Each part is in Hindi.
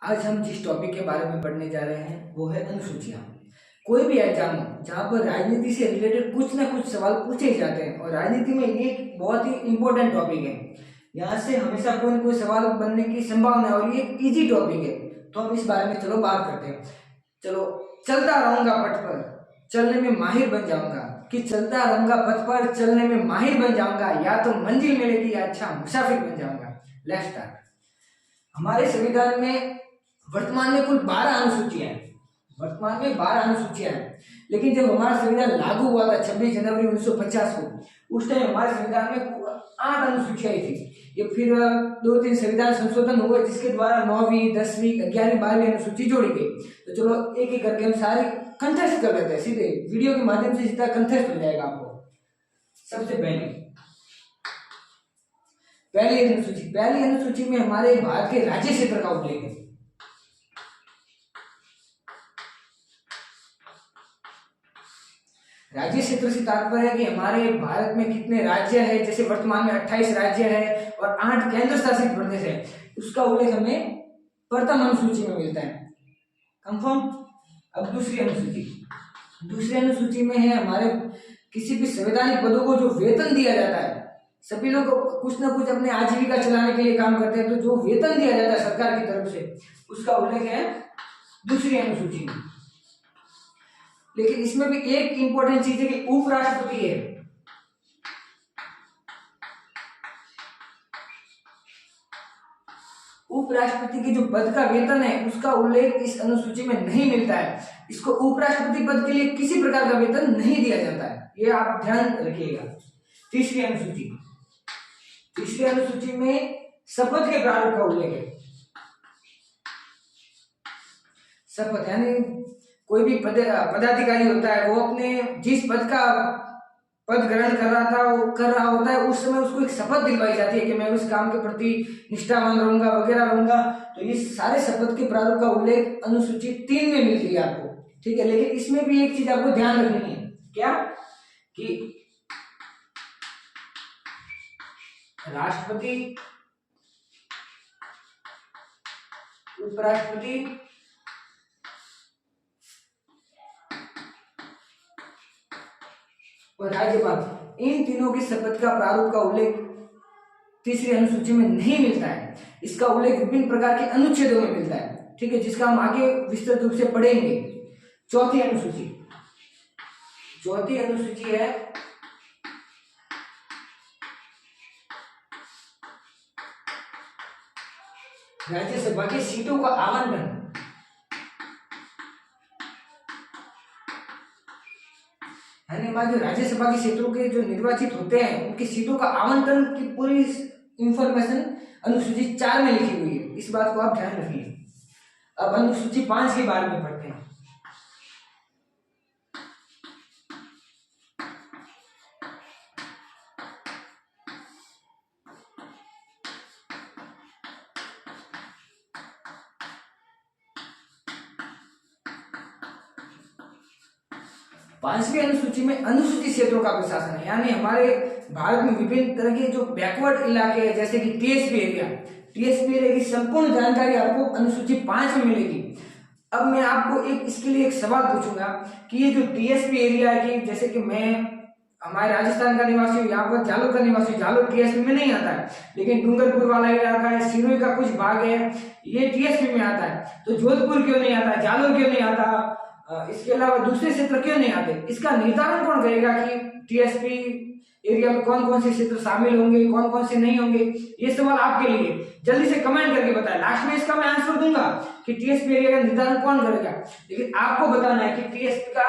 आज हम जिस टॉपिक के बारे में पढ़ने जा रहे हैं वो है अनुसूचियां। कोई भी एग्जाम हो जहाँ पर राजनीति से रिलेटेड कुछ ना कुछ सवाल पूछे ही जाते हैं और राजनीति में ये एक बहुत ही इंपॉर्टेंट टॉपिक है। यहाँ से हमेशा कोई ना कोई सवाल बनने की संभावना है और ये एक इजी टॉपिक है, तो हम इस बारे में चलो बात करते हैं। चलो, चलता रहूंगा पथ पर चलने में माहिर बन जाऊंगा, कि चलता रहूंगा पथ पर चलने में माहिर बन जाऊंगा, या तो मंजिल मिलेगी या अच्छा मुसाफिर बन जाऊंगा। Let's start. हमारे संविधान में वर्तमान में कुल 12 अनुसूचियां हैं। वर्तमान में 12 अनुसूचियां हैं, लेकिन जब हमारा संविधान लागू हुआ था 26 जनवरी 1950 को, उस टाइम हमारे संविधान में 8 अनुसूचियां थी। ये फिर 2-3 संविधान संशोधन हुए जिसके द्वारा 9वीं, 10वीं, 11वीं, 12वीं अनुसूची जोड़ी गई। तो चलो एक एक करके हम सारे कंठस्थ कर लेते हैं, सीधे वीडियो के माध्यम से सीधा कंठस्थ हो जाएगा आपको। सबसे पहली अनुसूची में हमारे भारत के राज्य क्षेत्र का उल्लेख है। राज्य क्षेत्र से तात्पर्य है कि हमारे भारत में कितने राज्य है। जैसे वर्तमान में 28 राज्य है और 8 केंद्र शासित प्रदेश है, उसका उल्लेख हमें प्रथम अनुसूची में मिलता है। कंफर्म। अब दूसरी अनुसूची में है हमारे किसी भी संवैधानिक पदों को जो वेतन दिया जाता है। सभी लोग कुछ ना कुछ अपने आजीविका चलाने के लिए काम करते हैं, तो जो वेतन दिया जाता है सरकार की तरफ से, उसका उल्लेख है दूसरी अनुसूची में। लेकिन इसमें भी एक इंपॉर्टेंट चीज है कि उपराष्ट्रपति है। उपराष्ट्रपति के जो पद का वेतन है उसका उल्लेख इस अनुसूची में नहीं मिलता है। इसको उपराष्ट्रपति पद के लिए किसी प्रकार का वेतन नहीं दिया जाता है, ये आप ध्यान रखिएगा। तीसरी अनुसूची में शपथ के प्रारूप का उल्लेख है। शपथ यानी कोई भी पदाधिकारी होता है, वो अपने जिस पद ग्रहण कर रहा होता है, उस समय उसको एक शपथ दिलवाई जाती है कि मैं उस काम के प्रति निष्ठावान रहूंगा वगैरह रहूंगा। तो ये सारे शपथ के प्रारूप का उल्लेख अनुसूची 3 में मिलती है आपको, ठीक है। लेकिन इसमें भी एक चीज आपको ध्यान रखनी है, क्या कि राष्ट्रपति, उपराष्ट्रपति और राज्यपाल, इन तीनों की शपथ का प्रारूप का उल्लेख तीसरी अनुसूची में नहीं मिलता है। इसका उल्लेख विभिन्न प्रकार के अनुच्छेदों में मिलता है, ठीक है, जिसका हम आगे विस्तृत रूप से पढ़ेंगे। चौथी अनुसूची है राज्यसभा की सीटों का आवंटन। यानी हमारे जो राज्यसभा की सीटों के जो निर्वाचित होते हैं उनकी सीटों का आवंटन की पूरी इंफॉर्मेशन अनुसूची 4 में लिखी हुई है, इस बात को आप ध्यान रखिए। अब अनुसूची 5 के बारे में पढ़ते हैं। पांचवी अनुसूची में अनुसूचित क्षेत्रों का प्रशासन है। यानी हमारे भारत में विभिन्न तरह के जो बैकवर्ड इलाके हैं, जैसे कि टीएसपी एरिया की संपूर्ण जानकारी आपको अनुसूची 5 में मिलेगी। अब मैं आपको इसके लिए एक सवाल पूछूंगा कि ये जो टीएसपी एरिया है, कि जैसे कि मैं हमारे राजस्थान का निवासी हूँ, यहाँ पर जालोर का निवासी, जालोर टीएसपी में नहीं आता है, लेकिन डूंगरपुर वाला इलाका है, सिरोही का कुछ भाग है, ये टीएसपी में आता है। तो जोधपुर क्यों नहीं आता, जालोर क्यों नहीं आता, इसके अलावा दूसरे क्षेत्र क्यों नहीं आते? इसका निर्धारण कौन करेगा कि टीएसपी एरिया में कौन कौन से क्षेत्र शामिल होंगे, कौन कौन से नहीं होंगे? ये सवाल आपके लिए, जल्दी से कमेंट करके बताएं। लास्ट में इसका मैं आंसर दूंगा कि टीएसपी एरिया का निर्धारण कौन करेगा, लेकिन आपको बताना है कि टीएसपी का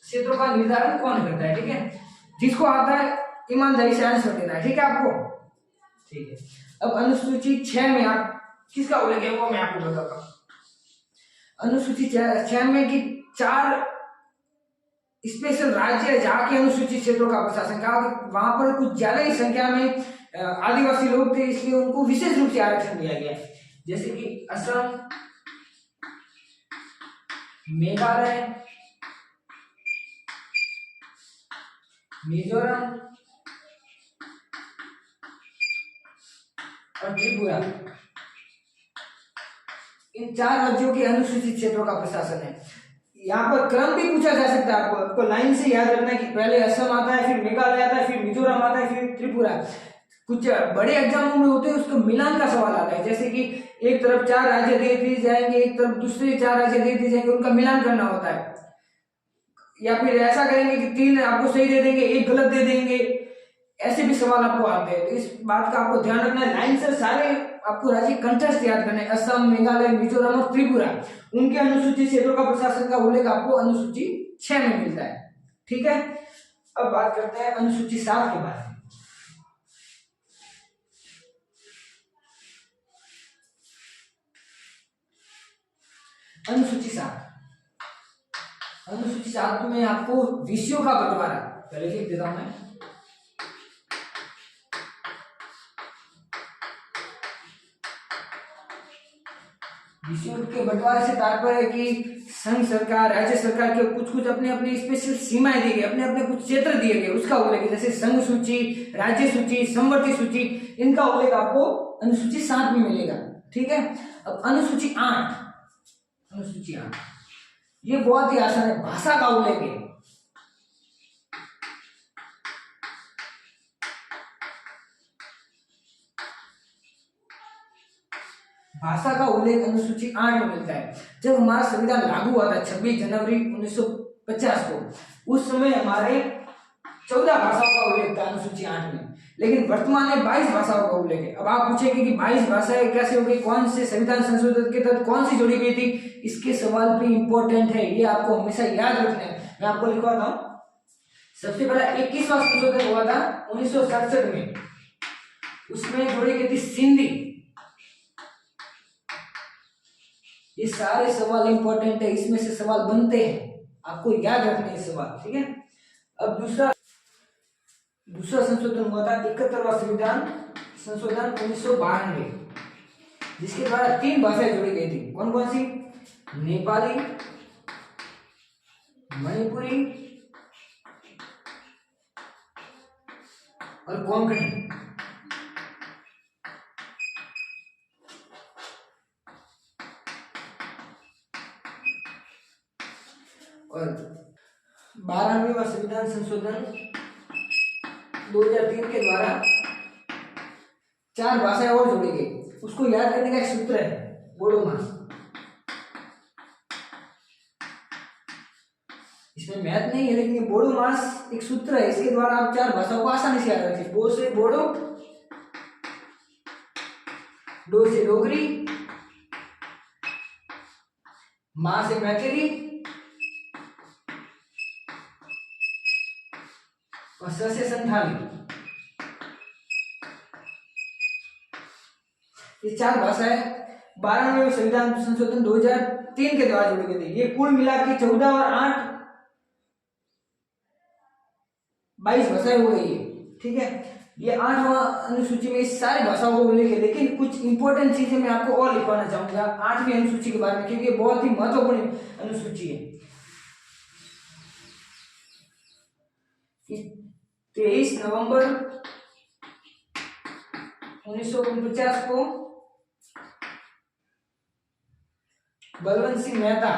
क्षेत्रों का निर्धारण कौन करता है, ठीक है। जिसको आता है ईमानदारी से आंसर देना है, ठीक है आपको, ठीक है। अब अनुसूची 6 में आप किसका उल्लेख है वो मैं आपको बताता हूँ। अनुसूची 6 में कि 4 स्पेशल राज्य है जहाँ के अनुसूचित क्षेत्रों का प्रशासन का, वहां पर कुछ ज्यादा ही संख्या में आदिवासी लोग थे, इसलिए उनको विशेष रूप से आरक्षण दिया गया। जैसे कि असम, मेघालय, मिजोरम और त्रिपुरा। इन 4 राज्यों के अनुसूचित क्षेत्रों का प्रशासन है। यहाँ पर क्रम भी पूछा जा सकता है, आपको लाइन से याद रखना है कि पहले असम आता है, फिर मेघालय आता है, फिर मिजोरम आता है, फिर त्रिपुरा। कुछ बड़े एग्जामों में होते हैं उसको मिलान का सवाल आता है, जैसे कि एक तरफ 4 राज्य दे दिए जाएंगे, एक तरफ दूसरे 4 राज्य दे दिए जाएंगे, उनका मिलान करना होता है। या फिर ऐसा करेंगे कि 3 आपको सही दे देंगे, 1 गलत दे देंगे, ऐसे भी सवाल आपको आते हैं। तो इस बात का आपको ध्यान रखना है। लाइन से सारे आपको राज्य कंटेस्ट याद करने, असम, मेघालय, मिजोरम और त्रिपुरा, उनके अनुसूचित क्षेत्रों का प्रशासन का उल्लेख आपको अनुसूची 6 में मिलता है। ठीक है, अब बात करते हैं अनुसूची 7 के बारे में। अनुसूची 7 में आपको विषयों का बंटवारा, पहले लिख देता हूं मैं। विषयों के बंटवारे से तात्पर्य है कि संघ सरकार, राज्य सरकार के कुछ अपने अपने स्पेशल सीमाएं दी गई, अपने अपने कुछ क्षेत्र दिए गए, उसका उल्लेख, जैसे संघ सूची, राज्य सूची, समवर्ती सूची, इनका उल्लेख आपको अनुसूची 7 में मिलेगा। ठीक है, अब अनुसूची 8, ये बहुत ही आसान है, भाषा का उल्लेख है। भाषा का उल्लेख अनुसूची 8 में मिलता है। जब हमारा संविधान लागू हुआ था 26 जनवरी 1950 को, उस समय हमारे 14 भाषाओं का उल्लेख था अनुसूची 8 में, लेकिन वर्तमान में 22 भाषाओं का उल्लेख है। अब आप पूछेंगे कि 22 भाषाएं कैसे हो गई, कौन से संविधान संशोधन के तहत कौन सी जोड़ी गई थी, इसके सवाल भी इंपॉर्टेंट है, ये आपको हमेशा याद रखना है। मैं आपको लिखवाता हूँ। सबसे पहला 21वां संशोधन हुआ था 1967 में, उसमें जोड़ी गई थी सिंधी। ये सारे सवाल इंपॉर्टेंट है, इसमें से सवाल बनते हैं, आपको याद रखने हैं सवाल। ठीक है, अब दूसरा संशोधन हुआ था 71वां संविधान संशोधन 1992, जिसके द्वारा 3 भाषाएं जोड़ी गई थी। कौन कौन सी? नेपाली, मणिपुरी और कोंकणी। और 12वां संविधान संशोधन 2003 के द्वारा 4 भाषाएं और जोड़ी गई। उसको याद करने का एक सूत्र है, बोडो मास। इसमें मैथ नहीं है, लेकिन ये बोडो मास एक सूत्र है, इसके द्वारा आप 4 भाषाओं को आसानी से याद रखिए। बो से बोडो, डो से डोगरी, मां से मैथिली और स से संथाली। ये 4 भाषाएं 12वें संविधान संशोधन 2003 के द्वारा जोड़ी गई थी। ये कुल मिला के 14 और 8 22 भाषाएं हो गई है। ठीक है, ये 8वां अनुसूची में इस सारी भाषाओं को उल्लेख है, लेकिन कुछ इंपॉर्टेंट चीजें मैं आपको और लिखवाना चाहूंगा 8वीं अनुसूची के बारे में, क्योंकि ये बहुत ही महत्वपूर्ण अनुसूची है। 23 नवंबर 1949 को बलवंत सिंह मेहता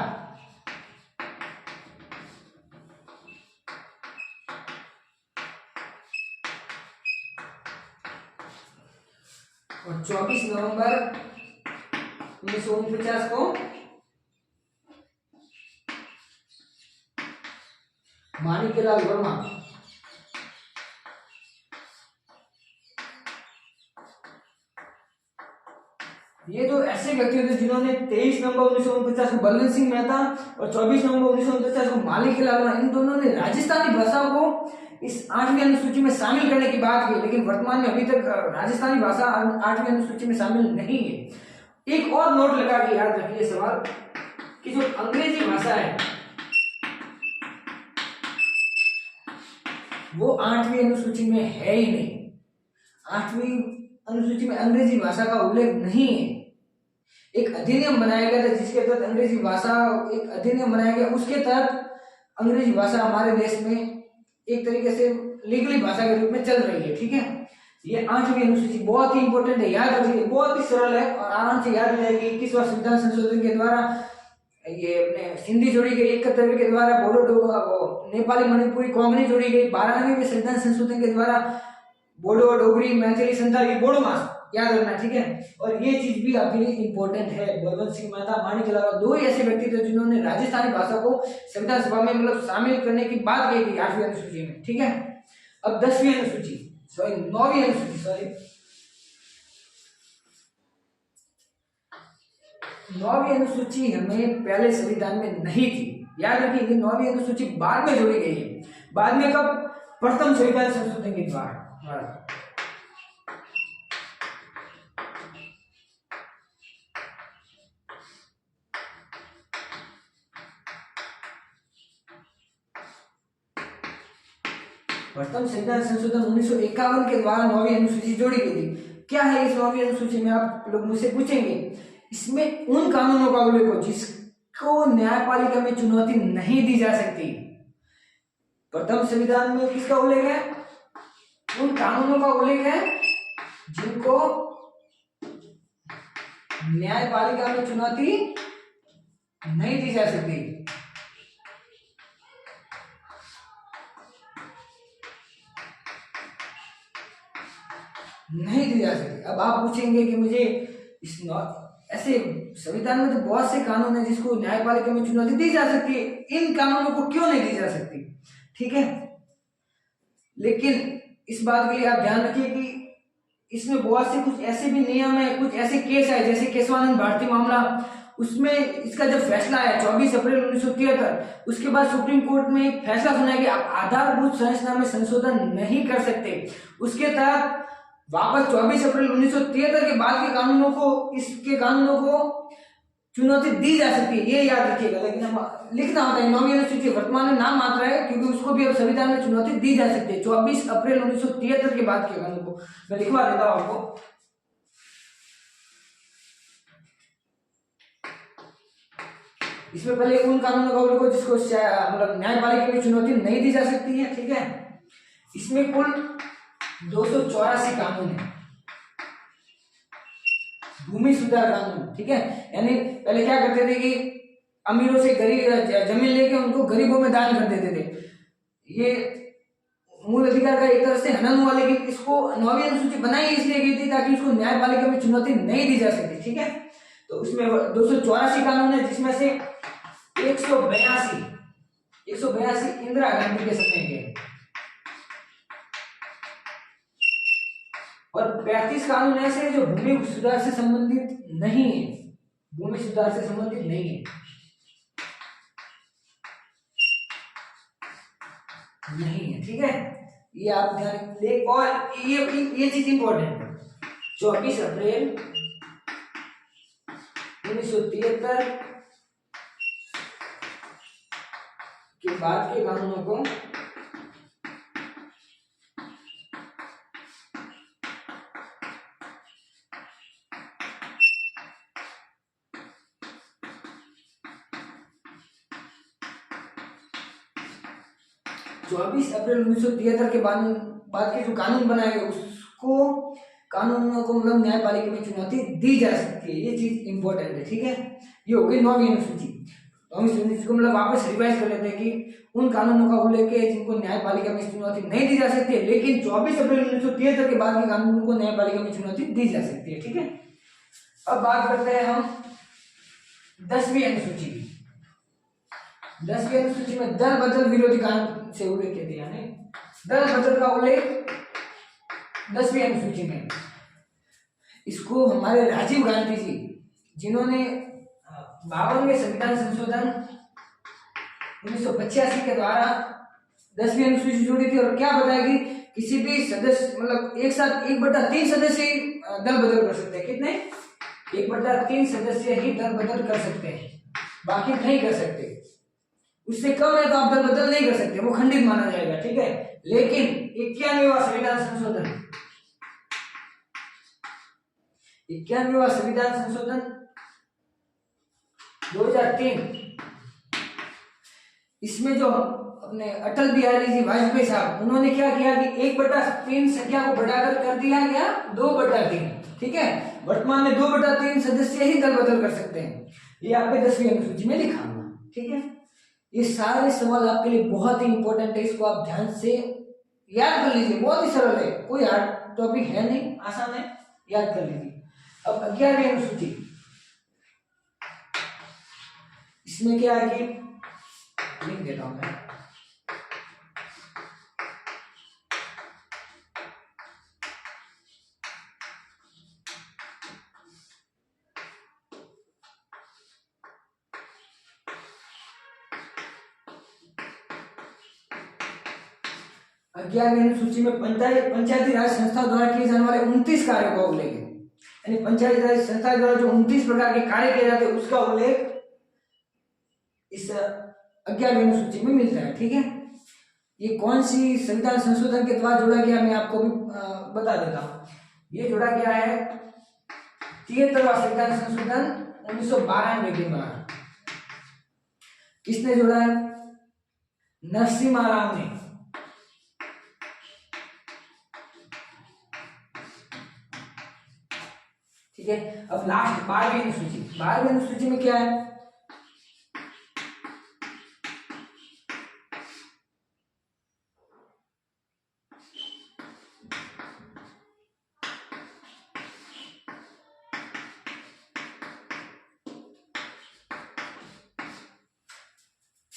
और 24 नवंबर 1949 को माणिक्यलाल वर्मा ये तो ऐसे व्यक्ति थे जिन्होंने 23 नवंबर 1949 को बलवंत सिंह मेहता और 24 नवंबर 1949 को माणिक्यलाल वर्मा, इन दोनों ने राजस्थानी भाषाओं को इस 8वीं अनुसूची में शामिल करने की बात की, लेकिन वर्तमान में अभी तक राजस्थानी भाषा 8वीं अनुसूची में शामिल नहीं है। एक और नोट लगा के याद रखिए सवाल कि जो अंग्रेजी भाषा है वो 8वीं अनुसूची में है ही नहीं। 8वीं अनुसूची में अंग्रेजी भाषा का उल्लेख नहीं है। एक अधिनियम बनाया गया था जिसके तहत अंग्रेजी भाषा, एक अधिनियम बनाया गया, उसके तहत अंग्रेजी भाषा हमारे देश में एक तरीके से लीगली भाषा के रूप में चल रही है। ठीक है, ये 8वीं अनुसूची बहुत ही इंपॉर्टेंट है, याद रखिए, बहुत ही सरल है और आराम से याद रहेगी। 21वां संविधान संशोधन के द्वारा ये अपने सिंधी जोड़ी गई, 71 के द्वारा बोडो नेपाली मणिपुरी कोंकणी जोड़ी गई, 92वें संविधान संशोधन के द्वारा बोडो डोगरी मैथिली संथाली बोडो मास याद रखना, ठीक है। और ये चीज भी आपके लिए इंपॉर्टेंट है। बलवंत सिंह मेहता, माणिक लाल, दो ही ऐसे व्यक्ति थे जिन्होंने राजस्थानी भाषा को संविधान सभा में मतलब शामिल करने की बात कही थी 8वीं अनुसूची में, ठीक है। अब 10वीं अनुसूची, सॉरी 9वीं अनुसूची, सॉरी 9वीं अनुसूची हमें पहले संविधान में नहीं थी, याद रखिए। ये 9वीं अनुसूची बाद में जोड़ी गई है। बाद में कब? प्रथम संविधान संशोधन के द्वारा। प्रथम संविधान संशोधन 1951 के द्वारा 9वीं अनुसूची जोड़ी गई थी। क्या है इस 9वीं अनुसूची में, आप लोग मुझसे पूछेंगे। इसमें उन कानूनों का उल्लेख हो जिसको न्यायपालिका में चुनौती नहीं दी जा सकती। प्रथम संविधान में किसका उल्लेख है? उन कानूनों का उल्लेख है जिनको न्यायपालिका में चुनौती नहीं दी जा सकती। नहीं दी जा सकती। अब आप पूछेंगे कि मुझे इस ऐसे संविधान में तो बहुत से कानून है जिसको न्यायपालिका में चुनौती दी जा सकती है, इन कानूनों को क्यों नहीं दी जा सकती? ठीक है, लेकिन इस बात के लिए आप ध्यान रखिए कि इसमें बहुत से कुछ ऐसे भी नियम है, कुछ ऐसे केस है, जैसे केशवानंद भारती मामला, उसमें इसका जब फैसला है 24 अप्रैल 1973, उसके बाद सुप्रीम कोर्ट में एक फैसला सुना कि आप आधारभूत संरचना में संशोधन नहीं कर सकते। उसके तहत वापस 24 अप्रैल 1973 के बाद के कानूनों को, इसके कानूनों को चुनौती दी जा सकती है, ये याद रखिएगा। लेकिन हम लिखना होता है 9वीं अनुसूची वर्तमान में नाम मात्र है, क्योंकि उसको भी अब संविधान में चुनौती दी जा सकती है 24 अप्रैल 1973 के बाद के कानून को। मैं लिखवा देता हूं आपको। इसमें पहले उन कानूनों का उल्लेख हो जिसको मतलब न्यायपालिका की चुनौती नहीं दी जा सकती है, ठीक है। इसमें कुल 284 कानून है। भूमि सुधार कानून, ठीक है, यानी पहले क्या करते थे कि अमीरों से गरीब जमीन लेके उनको गरीबों में दान कर देते थे। ये मूल अधिकार का एक तरह से हनन हुआ, लेकिन इसको 9वीं अनुसूची बनाई इसलिए गई थी ताकि उसको न्यायपालिका में चुनौती नहीं दी जा सकती, ठीक है। तो उसमें 284 कानून है, जिसमें से 182 इंदिरा गांधी के समय के और 35 कानून ऐसे हैं जो भूमि सुधार से संबंधित नहीं है, भूमि सुधार से संबंधित नहीं है, नहीं है, ठीक है। ये आप ध्यान देख, और ये चीज इंपॉर्टेंट है। 24 अप्रैल 1973 के बाद के कानूनों को चौबीस अप्रैल 1973 के बाद के जो कानून बनाए गए उसको कानूनों को मतलब न्यायपालिका में चुनौती दी जा सकती है, ये चीज इंपॉर्टेंट है, ठीक है। ये हो गई 9वीं अनुसूची। 9वीं अनुसूची को मतलब वापस रिवाइज कर लेते हैं कि उन कानूनों का उल्लेख है जिनको न्यायपालिका में चुनौती नहीं दी जा सकती है, लेकिन 24 अप्रैल 1973 के बाद के कानूनों को न्यायपालिका में चुनौती दी जा सकती है, ठीक है। अब बात करते हैं हम 10वीं अनुसूची की। 10वीं अनुसूची में दल बदल विरोधी कानून से उल्लेख किया गया है। दल बदल का उल्लेख 10वीं अनुसूची में, इसको हमारे राजीव गांधी जी, जिन्होंने 52वें संविधान संशोधन 1985 के द्वारा 10वीं अनुसूची जोड़ी थी, और क्या बताया कि किसी भी सदस्य मतलब एक साथ 1/3 सदस्य ही दल बदल कर सकते हैं। कितने? 1/3 सदस्य ही दल बदल कर सकते हैं, बाकी नहीं कर सकते। उससे कम है तो आप दल बदल नहीं कर सकते, वो खंडित माना जाएगा, ठीक है। लेकिन 91वां संविधान संशोधन 2003, इसमें जो अपने अटल बिहारी जी वाजपेयी साहब, उन्होंने क्या किया कि 1/3 संख्या को बढ़ाकर कर दिया गया 2/3। ठीक है, वर्तमान में 2/3 सदस्य ही दल बदल कर सकते हैं। ये आपके 10वीं अनुसूची में लिखा हुआ। ठीक है, ये सारे सवाल आपके लिए बहुत ही इंपॉर्टेंट है, इसको आप ध्यान से याद कर लीजिए। बहुत ही सरल है, कोई हार्ड टॉपिक है नहीं, आसान है, याद कर लीजिए। अब 11वीं अनुसूची, इसमें क्या है कि लिख देता हूं मैं। ग्यारहवीं अनुसूची में पंचायती राज संस्था द्वारा किए जाने वाले 29 कार्यों का उल्लेख है। यानी पंचायती राज संस्था द्वारा जो 29 प्रकार के कार्य किए जाते हैं उसका उल्लेख इस 11वीं अनुसूची में मिलता है। ठीक है, ये कौन सी संविधान संशोधन के द्वारा जोड़ा गया मैं आपको भी बता देता हूं। ये जोड़ा गया है 73वां संविधान संशोधन 1992 के द्वारा। किसने जोड़ा है? नरसिम्हा राव ने। ठीक है, अब लास्ट 12वीं अनुसूची। 12वीं अनुसूची में क्या है?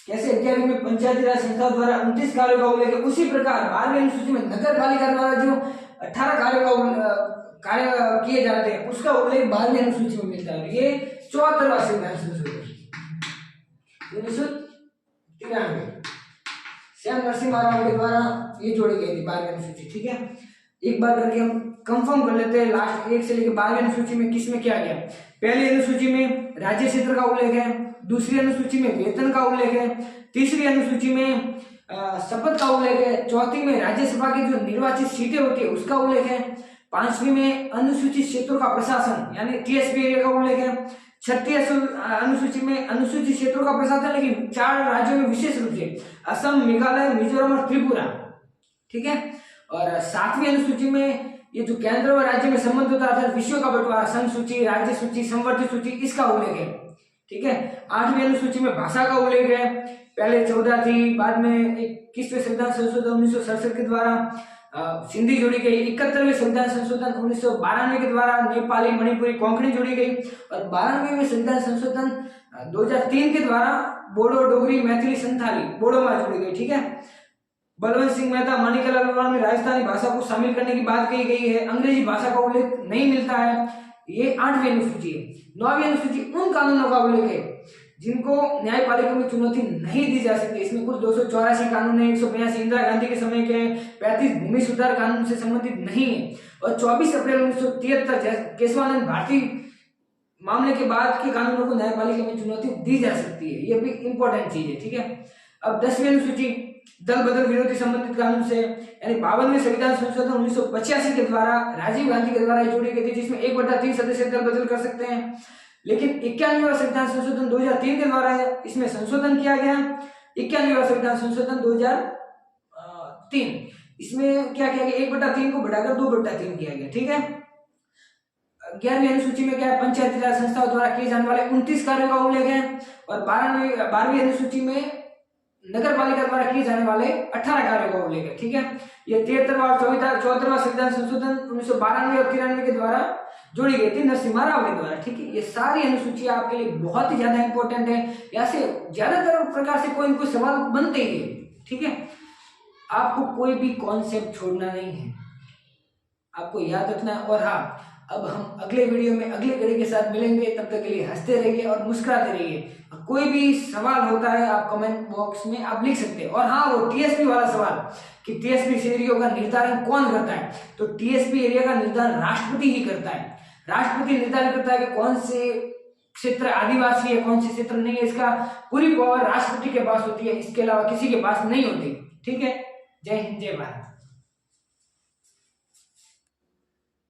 कैसे 11वीं में पंचायती राज संस्था द्वारा 29 कार्यों का उल्लेख है, उसी प्रकार 12वीं अनुसूची में नगर पालिका द्वारा जो 18 कार्यों का कार्य किए जाते हैं उसका उल्लेख 12वीं अनुसूची में मिलता है। ये 74वां संविधान संशोधन 1993 श्याम नरसिम्हा राव के द्वारा ये जोड़ी गई थी 12वीं अनुसूची। ठीक है, एक बार करके हम कंफर्म कर लेते हैं लास्ट 1 से लेकर 12वीं अनुसूची में किसमें क्या गया। पहली अनुसूची में राज्य क्षेत्र का उल्लेख है, दूसरी अनुसूची में वेतन का उल्लेख है, तीसरी अनुसूची में शपथ का उल्लेख है, चौथी में राज्यसभा की जो निर्वाचित सीटें होती है उसका उल्लेख है, 5वीं में अनुसूचित क्षेत्रों का प्रशासन यानी टीएसपी एरिया का उल्लेख है, 6ठी अनुसूची में अनुसूचित क्षेत्रों का प्रशासन लेकिन 4 राज्यों में विशेष रूप से असम, मेघालय, मिजोरम और त्रिपुरा। ठीक है, और 7वीं अनुसूची में ये जो केंद्र और राज्य में संबंध होता है अर्थात विषयों का बंटवारा, संघ सूची, राज्य सूची, संवर्धित सूची, इसका उल्लेख है। ठीक है, 8वीं अनुसूची में भाषा का उल्लेख है, पहले 14 थी, बाद में 21वें संविधान संशोधन 1967 के द्वारा सिंधी जोड़ी गई, 71वें संविधान संशोधन 1992 के द्वारा नेपाली, मणिपुरी, कोंकणी जोड़ी गई और 12वें संविधान संशोधन 2003 के द्वारा बोडो, डोगरी, मैथिली, संथाली, बोडोमा जोड़ी गई। ठीक है, बलवंत सिंह मेहता, माणिकलाल अग्रवाल में राजस्थानी भाषा को शामिल करने की बात कही गई है, अंग्रेजी भाषा का उल्लेख नहीं मिलता है। ये 8वीं अनुसूची है। 9वीं अनुसूची उन कानूनों का उल्लेख है जिनको न्यायपालिका में चुनौती नहीं दी जा सकती। इसमें कुल 284 कानून है, 182 इंदिरा गांधी के समय के, 35 भूमि सुधार कानून से संबंधित नहीं है और 24 अप्रैल 1973 केशवानंद भारती मामले के बाद के कानूनों को न्यायपालिका में चुनौती दी जा सकती है। ये भी इंपॉर्टेंट चीज है। ठीक है, अब 10वीं अनुसूची दल बदल विरोधी संबंधित कानून से यानी 52वें संविधान संशोधन 1985 के द्वारा राजीव गांधी के द्वारा जोड़ी गई थी, जिसमें 1/3 सदस्य दल बदल कर सकते हैं। लेकिन 91वां संविधान संशोधन 2003 के द्वारा इसमें संशोधन किया गया। 91वां संविधान संशोधन 2003 इसमें क्या किया गया, 1/3 को बढ़ाकर 2/3 किया गया। ठीक है, 11वीं अनुसूची में क्या है, पंचायती राज संस्थाओं द्वारा किए जाने वाले 29 कार्यों का उल्लेख है और 12वीं अनुसूची में नगर पालिका द्वारा किए जाने वाले 18 कार्यों का उल्लेख है। ठीक है, ये 73वां और 74वां संविधान संशोधन 1992 और 93 के द्वारा जोड़ी गई थी नरसिम्हा राव के द्वारा। ठीक है, ये सारी अनुसूची आपके लिए बहुत ही ज्यादा इंपॉर्टेंट है, यहाँ से ज्यादातर प्रकार से कोई न कोई सवाल बनते ही है। ठीक है, आपको कोई भी कॉन्सेप्ट छोड़ना नहीं है, आपको याद रखना है। और हाँ, अब हम अगले वीडियो में अगले कड़ी के साथ मिलेंगे, तब तक के लिए हंसते रहिए और मुस्कुराते रहिए। कोई भी सवाल होता है आप कमेंट बॉक्स में आप लिख सकते हैं। और हाँ, वो टीएसपी वाला सवाल कि टीएसपी एरिया का निर्धारण कौन करता है, तो टीएसपी एरिया का निर्धारण राष्ट्रपति ही करता है। राष्ट्रपति निर्धारण करता है कि कौन से क्षेत्र आदिवासी है, कौन से क्षेत्र नहीं है। इसका पूरी पावर राष्ट्रपति के पास होती है, इसके अलावा किसी के पास नहीं होती। ठीक है, जय हिंद, जय भारत।